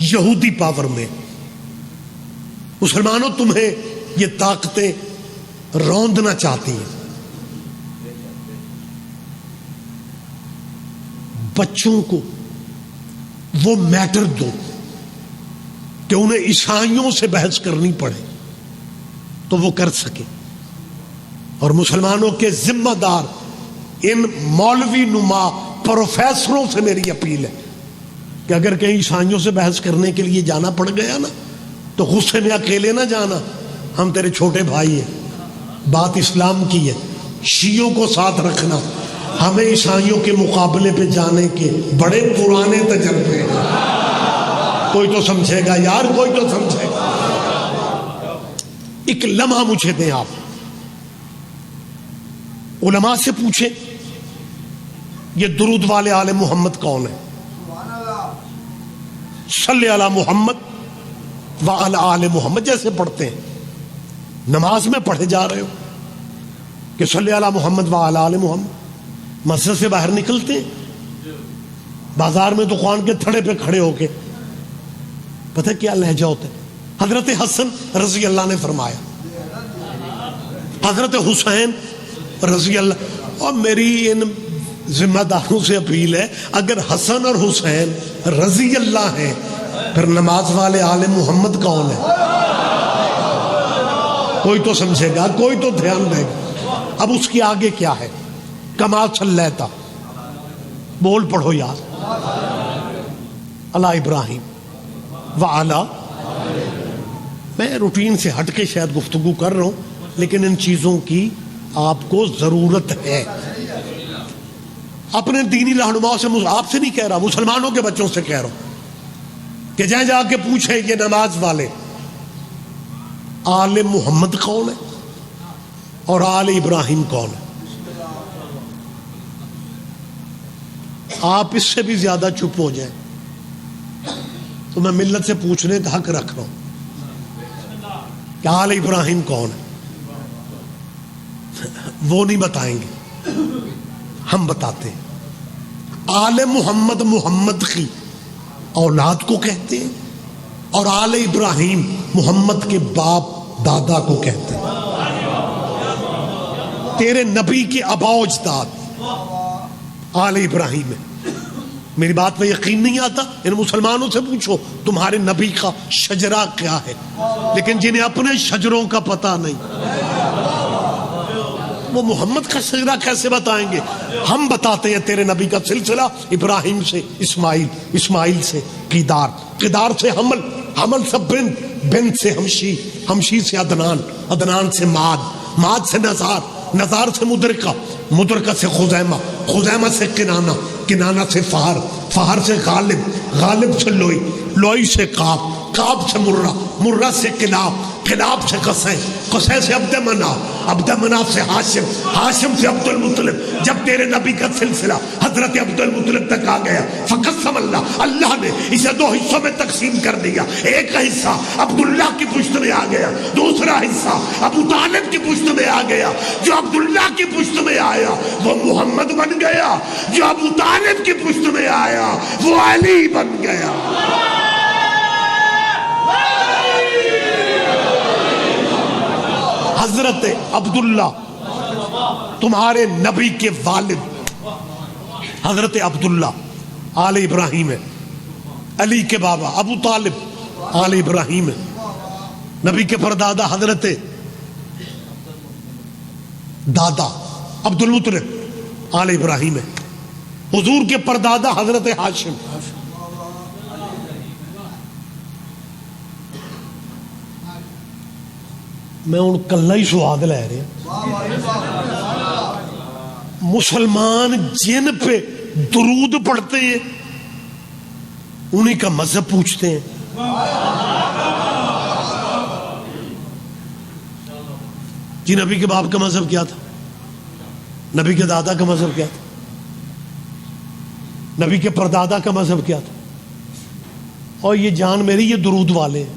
یہودی پاور میں. مسلمانوں تمہیں یہ طاقتیں روندنا چاہتی ہیں. بچوں کو وہ میٹر دو کہ انہیں عیسائیوں سے بحث کرنی پڑے تو وہ کر سکے. اور مسلمانوں کے ذمہ دار ان مولوی نما پروفیسروں سے میری اپیل ہے کہ اگر کہیں عیسائیوں سے بحث کرنے کے لیے جانا پڑ گیا نا تو غصے میں اکیلے نہ جانا. ہم تیرے چھوٹے بھائی ہیں, بات اسلام کی ہے. شیعوں کو ساتھ رکھنا. ہمیں عیسائیوں کے مقابلے پہ جانے کے بڑے پرانے تجربے ہیں. کوئی تو سمجھے گا یار, کوئی تو سمجھے گا. ایک لمحہ مجھے دیں آپ. علماء سے پوچھیں یہ درود والے آل محمد کون ہے؟ صلی علی محمد وعلی آل محمد جیسے پڑھتے ہیں. نماز میں پڑھے جا رہے ہو کہ صلی علی محمد وعلی آل محمد. مسجد سے باہر نکلتے ہیں, بازار میں دکان کے تھڑے پہ کھڑے ہو کے پتہ کیا لہجہ ہوتا ہے. حضرت حسن رضی اللہ نے فرمایا, حضرت حسین رضی اللہ. اور میری ان ذمہ داروں سے اپیل ہے, اگر حسن اور حسین رضی اللہ ہیں پھر نماز والے آل محمد کون ہے؟ کوئی تو سمجھے گا, کوئی تو دھیان دے گا. اب اس کی آگے کیا ہے؟ کما صلیتا, بول پڑھو یار, علی ابراہیم وعلی. میں روٹین سے ہٹ کے شاید گفتگو کر رہا ہوں لیکن ان چیزوں کی آپ کو ضرورت ہے. اپنے دینی رہنماؤں سے, آپ سے نہیں کہہ رہا, مسلمانوں کے بچوں سے کہہ رہا ہوں کہ جائیں جا کے پوچھیں یہ نماز والے آل محمد کون ہے اور آل ابراہیم کون ہے. آپ اس سے بھی زیادہ چپ ہو جائیں تو میں ملت سے پوچھنے کا حق رکھ رہا ہوں کہ آل ابراہیم کون ہے. وہ نہیں بتائیں گے, ہم بتاتے ہیں. آل محمد محمد کی اولاد کو کہتے ہیں اور آل ابراہیم محمد کے باپ دادا کو کہتے ہیں. تیرے نبی کے آباء و اجداد آل ابراہیم ہے. میری بات میں یقین نہیں آتا؟ ان مسلمانوں سے پوچھو تمہارے نبی کا شجرہ کیا ہے, لیکن جنہیں اپنے شجروں کا پتہ نہیں وہ محمد کا شجرہ کیسے بتائیں گے؟ ہم بتاتے ہیں تیرے نبی کا سلسلہ ابراہیم سے اسماعیل, اسماعیل سے قیدار, قیدار سے حمل, حمل سے بنت, بنت سے ہمشی, ہمشی سے عدنان, عدنان سے ماد, ماد سے نزار, نزار سے مدرکہ, مدرکہ سے خزیمہ, خزیمہ سے کنانہ, کنانہ سے فہر, فہر سے غالب, غالب سے لوئی, لوئی سے قاب, قاب سے مرہ, مرہ سے کلاب, کلاب سے قصے, قصے سے عبد مناف, عبد مناف سے ہاشم, ہاشم سے عبد المطلب. جب تیرے نبی کا سلسلہ حضرت عبد المطلب تک آ گیا فقسم اللہ, اللہ نے اسے دو حصوں میں تقسیم کر دیا. ایک حصہ عبداللہ کی پشت میں آ گیا, دوسرا حصہ ابو طالب کی پشت میں آ گیا. جو عبداللہ کی پشت میں آیا وہ محمد بن گیا, جو ابو طالب کی پشت میں آیا وہ علی بن گیا. حضرت عبداللہ تمہارے نبی کے والد, حضرت عبداللہ آل ابراہیم ہے. علی کے بابا ابو طالب آل ابراہیم ہے. نبی کے پردادا حضرت دادا عبد المطلب آل ابراہیم ہے. حضور کے پردادا حضرت ہاشم. میں ان کلہ ہی سواد لے رہے ہیں. مسلمان جن پہ درود پڑھتے ہیں انہی کا مذہب پوچھتے ہیں. جی نبی کے باپ کا مذہب کیا تھا, نبی کے دادا کا مذہب کیا تھا, نبی کے پردادا کا مذہب کیا تھا. اور یہ جان میری یہ درود والے ہیں.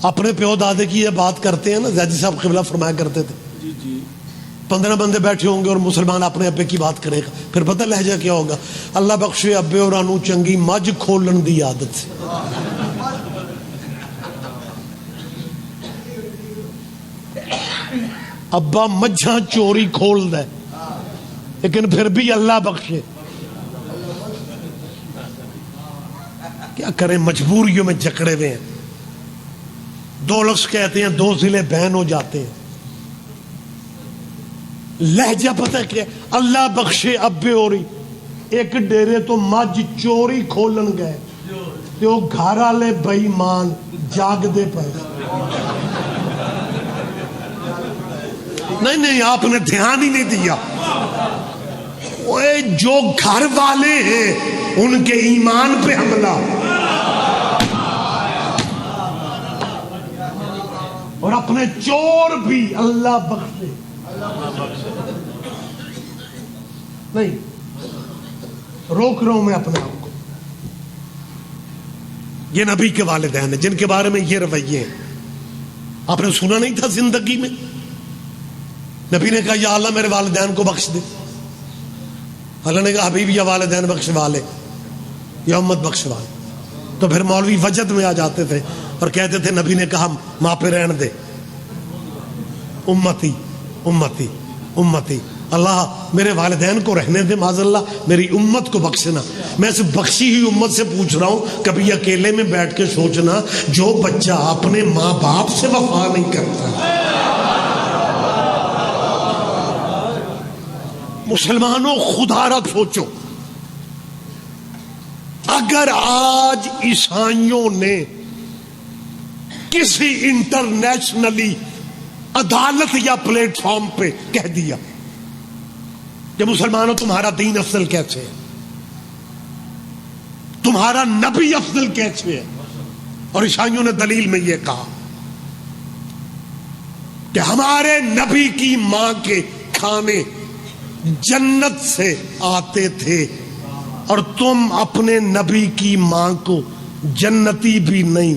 اپنے پیو دادے کی یہ بات کرتے ہیں نا, زیدی صاحب قبلہ فرمایا کرتے تھے 15 بندے بیٹھے ہوں گے اور مسلمان اپنے ابے کی بات کرے گا، پھر پتہ لہجہ کیا ہوگا؟ اللہ بخشے ابے اور انو چنگی مجھ کھولن دی عادت سے. ابا مجھاں چوری کھول دے لیکن پھر بھی اللہ بخشے. کیا کریں، مجبوریوں میں جکڑے ہوئے ہیں. 2 لفظ کہتے ہیں 2 ضلع بہن ہو جاتے ہیں. لہجہ پتہ کیا؟ اللہ بخشے ابے ہوری ایک ڈیرے تو مجھ چوری کھولن گئے تے وہ گھر والے بے ایمان جاگ دے پے. نہیں آپ نے دھیان ہی نہیں دیا. جو گھر والے ہیں ان کے ایمان پہ حملہ اور اپنے چور بھی اللہ بخشے. نہیں روک رہا ہوں میں اپنے آپ کو. یہ نبی کے والدین ہیں جن کے بارے میں یہ رویے ہیں. آپ نے سنا نہیں تھا زندگی میں نبی نے کہا یا اللہ میرے والدین کو بخش دے. اللہ نے کہا حبیب یا والدین بخشوا لے یا امت بخشوا لے. تو پھر مولوی وجد میں آ جاتے تھے اور کہتے تھے نبی نے کہا ماں پہ رہن دے. امتی امتی امتی. اللہ میرے والدین کو رہنے دے، معاذ اللہ میری امت کو بخشنا. میں سے بخشی ہوئی امت سے پوچھ رہا ہوں، کبھی اکیلے میں بیٹھ کے سوچنا جو بچہ اپنے ماں باپ سے وفا نہیں کرتا. مسلمانوں خدا را سوچو، اگر آج عیسائیوں نے کسی انٹرنیشنلی عدالت یا پلیٹ فارم پہ کہہ دیا کہ مسلمانوں تمہارا دین افضل کیسے ہے، تمہارا نبی افضل کیسے ہے، اور عیسائیوں نے دلیل میں یہ کہا کہ ہمارے نبی کی ماں کے کھانے جنت سے آتے تھے اور تم اپنے نبی کی ماں کو جنتی بھی نہیں.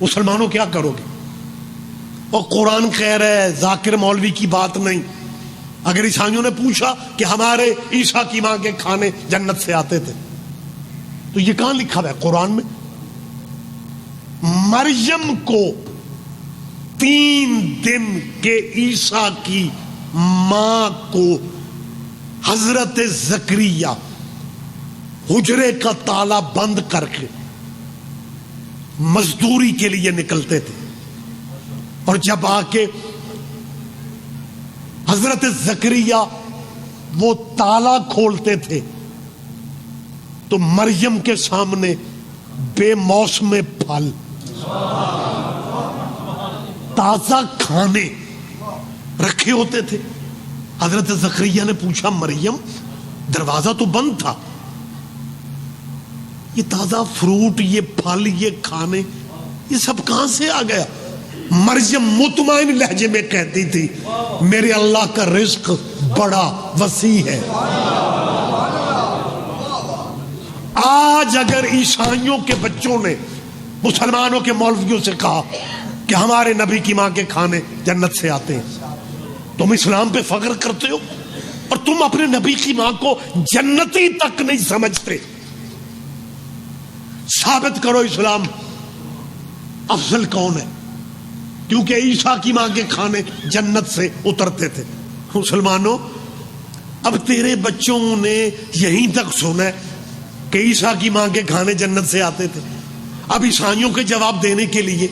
مسلمانوں کیا کرو گے؟ اور قرآن کہہ رہا ہے ذاکر مولوی کی بات نہیں. اگر عیسائیوں نے پوچھا کہ ہمارے عیسیٰ کی ماں کے کھانے جنت سے آتے تھے تو یہ کہاں لکھا ہوا ہے قرآن میں؟ مریم کو 3 دن کے عیسیٰ کی ماں کو حضرت زکریا حجرے کا تالا بند کر کے مزدوری کے لیے نکلتے تھے، اور جب آ کے حضرت زکریا وہ تالا کھولتے تھے تو مریم کے سامنے بے موسم پھل، تازہ کھانے رکھے ہوتے تھے. حضرت زکریا نے پوچھا مریم دروازہ تو بند تھا، یہ تازہ فروٹ، یہ پھل، یہ کھانے، یہ سب کہاں سے آ گیا؟ مریم مطمئن لہجے میں کہتی تھی میرے اللہ کا رزق بڑا وسیع ہے. آج اگر عیسائیوں کے بچوں نے مسلمانوں کے مولویوں سے کہا کہ ہمارے نبی کی ماں کے کھانے جنت سے آتے ہیں، تم اسلام پہ فخر کرتے ہو اور تم اپنے نبی کی ماں کو جنتی تک نہیں سمجھتے. ثابت کرو اسلام افضل کون ہے، کیونکہ عیسیٰ کی ماں کے کھانے جنت سے اترتے تھے. مسلمانوں اب تیرے بچوں نے یہیں تک سنا ہے کہ عیسیٰ کی ماں کے کھانے جنت سے آتے تھے. اب عیسائیوں کے جواب دینے کے لیے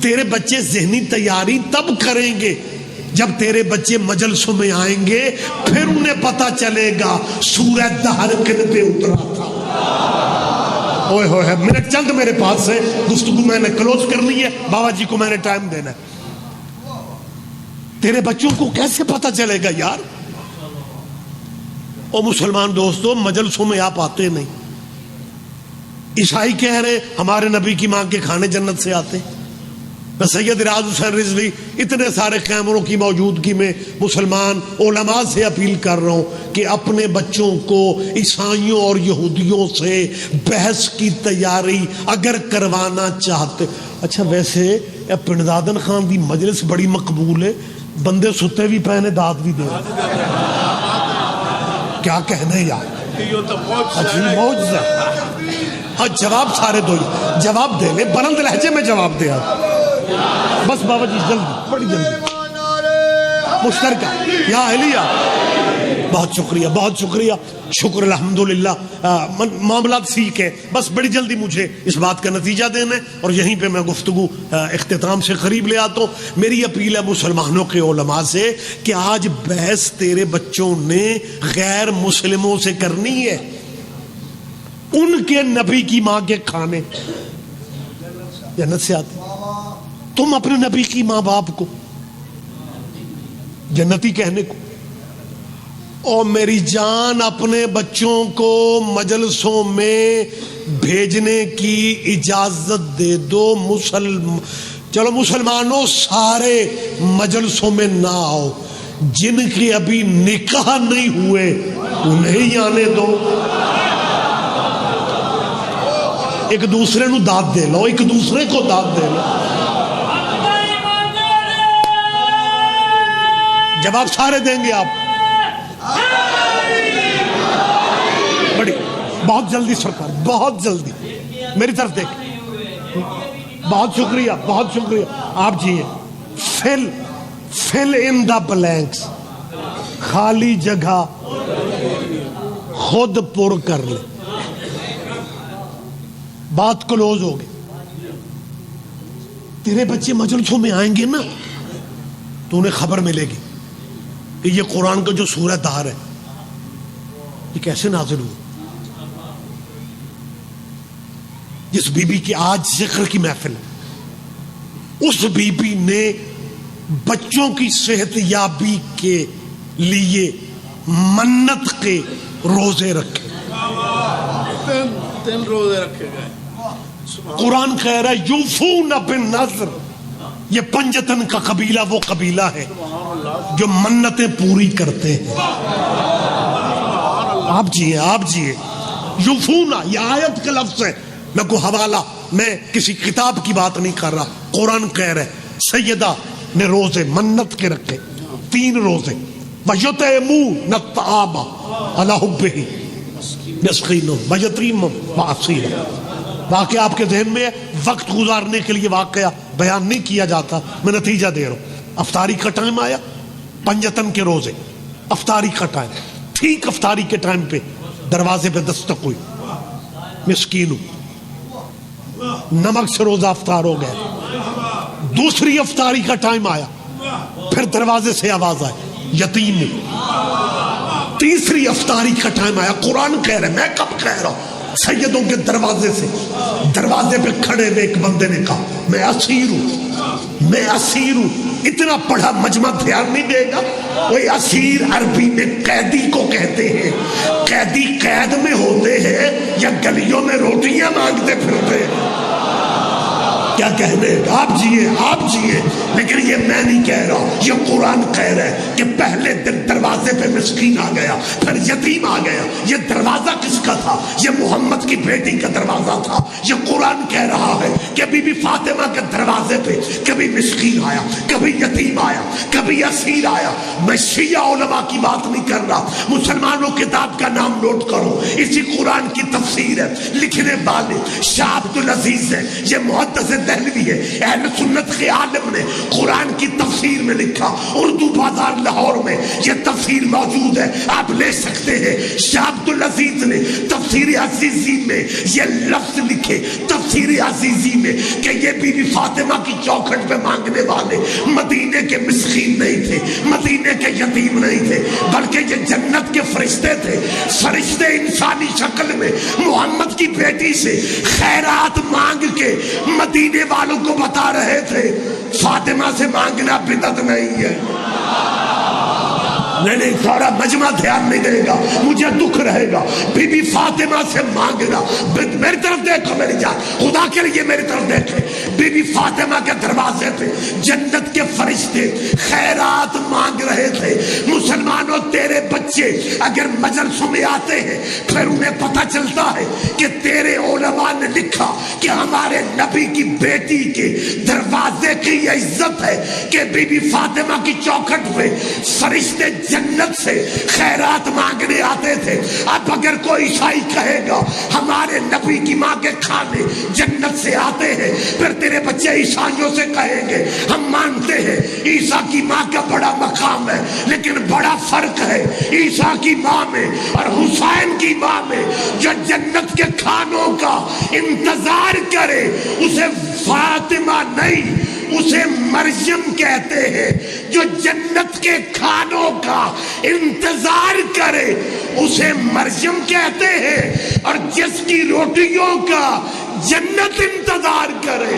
تیرے بچے ذہنی تیاری تب کریں گے جب تیرے بچے مجلسوں میں آئیں گے، پھر انہیں پتا چلے گا سورہ دہر کن پہ اترا تھا. اوئے ہوئے منٹ چند میرے پاس ہے، گفتگو میں نے کلوز کرنی ہے، بابا جی کو میں نے ٹائم دینا ہے. تیرے بچوں کو کیسے پتا چلے گا یار؟ او مسلمان دوستو، مجلسوں میں آپ آتے نہیں. عیسائی کہہ رہے ہمارے نبی کی ماں کے کھانے جنت سے آتے. میں سید راز حسین رضوی اتنے سارے کیمروں کی موجودگی میں مسلمان علماء سے اپیل کر رہا ہوں کہ اپنے بچوں کو عیسائیوں اور یہودیوں سے بحث کی تیاری اگر کروانا چاہتے اچھا ویسے پنڈادن خان دی مجلس بڑی مقبول ہے، بندے ستے بھی پہنے داد بھی دے، کیا کہنے یار، عجیب معجزہ۔ ہاں جواب سارے دو، جواب دے لے، بلند لہجے میں جواب دے آپ، بس بابا جی جلدی، بڑی جلدی مشترکہ یا اہلیہ۔ بہت شکریہ، بہت شکریہ، شکر الحمدللہ۔ معاملات سیکھ ہے، بس بڑی جلدی مجھے اس بات کا نتیجہ دینا ہے اور یہیں پہ میں گفتگو اختتام سے قریب لے آتا ہوں۔ میری اپیل ہے مسلمانوں کے علماء سے کہ آج بحث تیرے بچوں نے غیر مسلموں سے کرنی ہے، ان کے نبی کی ماں کے کھانے جنت سے آتے، تم اپنے نبی کی ماں باپ کو جنتی کہنے کو، اور میری جان اپنے بچوں کو مجلسوں میں بھیجنے کی اجازت دے دو۔ چلو مسلمانوں سارے مجلسوں میں نہ آؤ، جن کے ابھی نکاح نہیں ہوئے انہیں آنے دو، ایک دوسرے نو داد دے لو، ایک دوسرے کو داد دے لو۔ جواب سارے دیں گے آپ، بڑی بہت جلدی سرکار، بہت جلدی میری طرف دیکھ، بہت شکریہ، بہت شکریہ آپ جی۔ فل ان دا بلینکس، خالی جگہ خود پر کر لے، بات کلوز ہو گئی۔ تیرے بچے مجلسوں میں آئیں گے نا تو انہیں خبر ملے گی کہ یہ قرآن کا جو سورہ دار ہے یہ کیسے نازل ہوا۔ جس بی بی کی آج ذکر کی محفل ہے، اس بی بی نے بچوں کی صحت یابی کے لیے منت کے روزے رکھے، 3 روزے رکھے گئے۔ قرآن کہہ رہا ہے یوفون بالنذر، یہ پنجتن کا قبیلہ وہ قبیلہ ہے جو منتیں پوری کرتے ہیں۔ آپ جی ہیں، آپ جی ہیں، یوفونا یہ آیت کا لفظ ہے، نہ کوئی حوالہ، میں کسی کتاب کی بات نہیں کر رہا، قرآن کہہ رہے سیدہ نے روزے منت کے رکھے 3 روزے، وَيُطْعِمُونَ الطَّعَامَ عَلَىٰ حُبِّهِ مِسْكِينًا وَيَتِيمًا وَأَسِيرًا۔ واقعہ آپ کے ذہن میں ہے، وقت گزارنے کے لیے واقعہ بیان نہیں کیا جاتا، میں نتیجہ دے رہا ہوں۔ افطاری کا ٹائم آیا، پنجتن کے روزے، افطاری کا ٹائم، ٹھیک افطاری کے ٹائم پہ دروازے پہ دستک ہوئی، مسکین نمک سے روزہ افطار ہو گیا۔ دوسری افطاری کا ٹائم آیا، پھر دروازے سے آواز آئی، یتیم۔ تیسری افطاری کا ٹائم آیا، قرآن کہہ رہے، میں کب کہہ رہا ہوں، سیدوں کے دروازے سے، دروازے پہ کھڑے ہوئے ایک بندے نے کہا میں اسیر ہوں، میں اسیر ہوں۔ اتنا پڑھا مجمع دھیان نہیں دے گا، کوئی اسیر عربی میں قیدی کو کہتے ہیں، قیدی قید میں ہوتے ہیں یا گلیوں میں روٹیاں مانگتے پھرتے ہیں، کیا کہنے، آپ جیے، آپ جیے، لیکن یہ میں نہیں کہہ رہا، یہ قرآن کہہ رہا ہے کہ پہلے دن دروازے پہ مسکین آ گیا، پھر یتیم آ گیا۔ یہ دروازہ کس کا تھا؟ یہ محمد کی بیٹی کا دروازہ تھا۔ یہ قرآن کہہ رہا ہے کہ بی بی فاطمہ کے دروازے پہ کبھی مسکین آیا، کبھی یتیم آیا، کبھی اسیر آیا۔ میں شیعہ علماء کی بات نہیں کر رہا، مسلمانوں کتاب کا نام نوٹ کرو، اسی قرآن کی تفسیر ہے، لکھنے والے شاہ عبدالعزیز ہے، یہ محدث دہلوی ہے، اہل سنت کے عالم نے قرآن کی تفسیر میں لکھا، اردو بازار لاہور میں یہ تفسیر موجود ہے، آپ لے سکتے ہیں۔ شاہ عبدالعزیز نے تفسیر عزیزی میں یہ لفظ لکھے، تفسیر عزیزی میں، کہ یہ بی بی فاطمہ کی چوکھٹ پہ مانگنے والے مدینے کے مسکین نہیں تھے، مدینے کے یتیم نہیں تھے، بلکہ یہ جنت کے فرشتے تھے۔ فرشتے انسانی شکل میں محمد کی بیٹی سے خیرات مانگ کے مدینے والوں کو بتا رہے تھے فاطمہ سے مانگنا بدعت نہیں ہے۔ نہیں، سارا مجمع دھیان نہیں دے گا، مجھے دکھ رہے گا۔ بی بی فاطمہ سے مانگنا، میری طرف دیکھو میری جان، خدا کے لیے میری طرف دیکھے۔ بی بی فاطمہ کے دروازے پہ جنت کے فرشتے خیرات مانگ رہے تھے۔ مسلمانوں، تیرے بچے بچے اگر مجلسوں میں آتے ہیں پھر انہیں پتہ چلتا ہے کہ تیرے علماء نے لکھا کہ ہمارے نبی کی بیٹی کے دروازے کی یہ عزت ہے کہ بی بی فاطمہ کی چوکھٹ پہ فرشتے جنت سے خیرات مانگنے آتے تھے. اب اگر کوئی عیسائی کہے گا ہمارے نبی کی ماں کے کھانے جنت سے آتے ہیں, پھر تیرے بچے عیسائیوں سے کہیں گے ہم مانتے ہیں عیسیٰ کی ماں کا بڑا مقام ہے, لیکن بڑا فرق ہے عیسیٰ کی ماں میں اور حسین کی ماں میں. جو جنت کے کھانوں کا انتظار کرے اسے فاطمہ نہیں اسے مریم کہتے ہیں. جو جنت کے کھانوں کا انتظار کرے اسے مریم کہتے ہیں, اور جس کی روٹیوں کا جنت انتظار کرے